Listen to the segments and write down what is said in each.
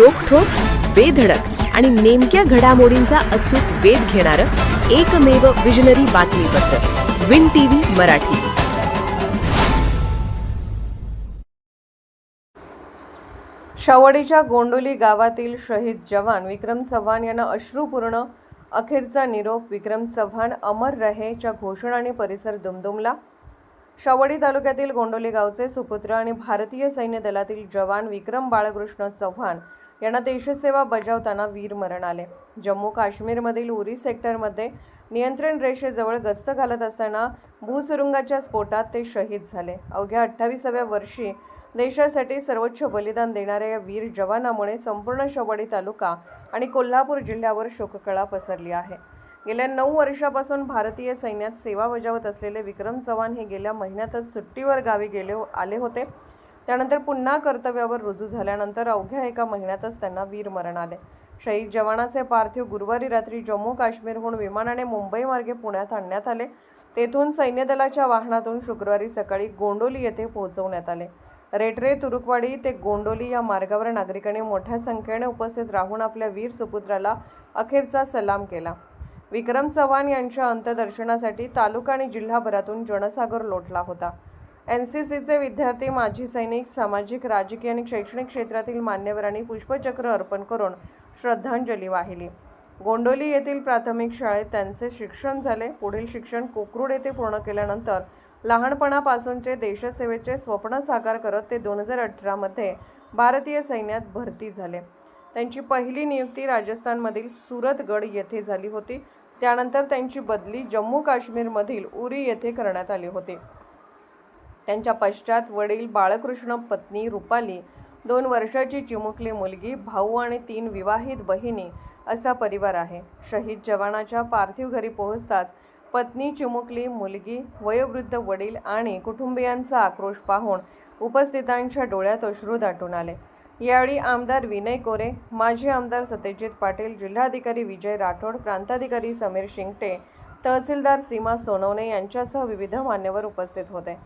रोखठोक, बेधडक आणि नेमक्या घडामोडींचा अचूक वेध घेणारं एकमेव विजनरी बातमीपत्र विन टीव्ही मराठी. शावडीच्या गोंडोली गावातील शहीद जवान विक्रम चव्हाण यांना अश्रुपूर्ण अखेरचा निरोप. विक्रम चव्हाण अमर रहेच्या घोषणाने परिसर दुमदुमला. शावडी तालुक्यातील गोंडोली गावचे सुपुत्र आणि भारतीय सैन्य दलातील जवान विक्रम बाळकृष्ण चव्हाण यांना देशसेवा बजावताना वीरमरण आले. जम्मू काश्मीरमधील उरी सेक्टरमध्ये नियंत्रण रेषेजवळ गस्त घालत असताना भूसुरुंगाच्या स्फोटात ते शहीद झाले. अवघ्या 28व्या वर्षी देशासाठी सर्वोच्च बलिदान देणाऱ्या या वीर जवानामुळे संपूर्ण शावडी तालुका आणि कोल्हापूर जिल्ह्यावर शोककळा पसरली आहे. गेल्या 9 वर्षापासून भारतीय सैन्यात सेवा बजावत असलेले विक्रम चव्हाण हे गेल्या महिन्यातच सुट्टीवर गावी आले होते. त्यानंतर पुन्हा कर्तव्यावर रुजू झाल्यानंतर अवघ्या 1 महिन्यातच त्यांना वीरमरण आले. शहीद जवानाचे पार्थिव गुरुवारी रात्री जम्मू काश्मीरहून विमानाने मुंबई मार्गे पुण्यात आणण्यात आले. तेथून सैन्यदलाच्या वाहनातून शुक्रवारी सकाळी गोंडोली येथे पोहोचवण्यात आले. रेटरे तुरुकवाडी ते गोंडोली या मार्गावर नागरिकांनी मोठ्या संख्येने उपस्थित राहून आपल्या वीर सुपुत्राला अखेरचा सलाम केला. विक्रम चव्हाण यांच्या अंत्यदर्शनासाठी तालुका आणि जिल्हाभरातून जनसागर लोटला होता. NCCचे विद्यार्थी, माजी सैनिक, सामाजिक, राजकीय आणि शैक्षणिक क्षेत्रातील मान्यवरांनी पुष्पचक्र अर्पण करून श्रद्धांजली वाहिली. गोंडोली येथील प्राथमिक शाळेत त्यांचे शिक्षण झाले. पुढील शिक्षण कोकरूड येथे पूर्ण केल्यानंतर लहानपणापासूनचे देशसेवेचे स्वप्न साकार करत ते 2018 मध्ये भारतीय सैन्यात भरती झाले. त्यांची पहिली नियुक्ती राजस्थानमधील सूरतगड येथे झाली होती. त्यानंतर त्यांची बदली जम्मू काश्मीरमधील उरी येथे करण्यात आली होती. त्यांच्या पश्चात वडील बाळकृष्ण, पत्नी रुपाली, 2 वर्षाची चिमुकली मुलगी, भाऊ आणि 3 विवाहित बहिणी असा परिवार आहे. शहीद जवानाच्या पार्थिव घरी पोहोचताच पत्नी, चिमुकली मुलगी, वयोवृद्ध वडील आणि कुटुंबियांचा आक्रोश पाहून उपस्थितांच्या डोळ्यात अश्रू दाटून आले. यावेळी आमदार विनय कोरे, माजी आमदार सत्यजित पाटील, जिल्हाधिकारी विजय राठोड, प्रांताधिकारी समीर शिंगटे, तहसीलदार सीमा सोनवणे यांच्यासह विविध मान्यवर उपस्थित होते.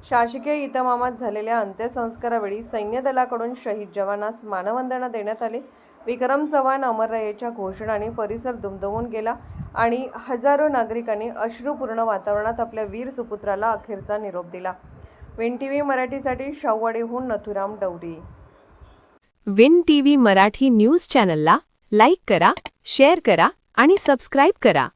शासकीय इतमामात झालेल्या अंत्यसंस्कारावेळी सैन्य दलाकडून शहीद जवानास मानवंदना देण्यात आली. विक्रम चव्हाण अमर रहेच्या घोषणाने परिसर दुमदुमून गेला आणि हजारो नागरिकांनी अश्रुपूर्ण वातावरणात आपल्या वीर सुपुत्राला अखेरचा निरोप दिला. विन टीव्ही मराठीसाठी शावडीहून Nathuram Dawari. Win TV Marathi news चॅनलला लाईक करा, शेअर करा आणि सबस्क्राईब करा.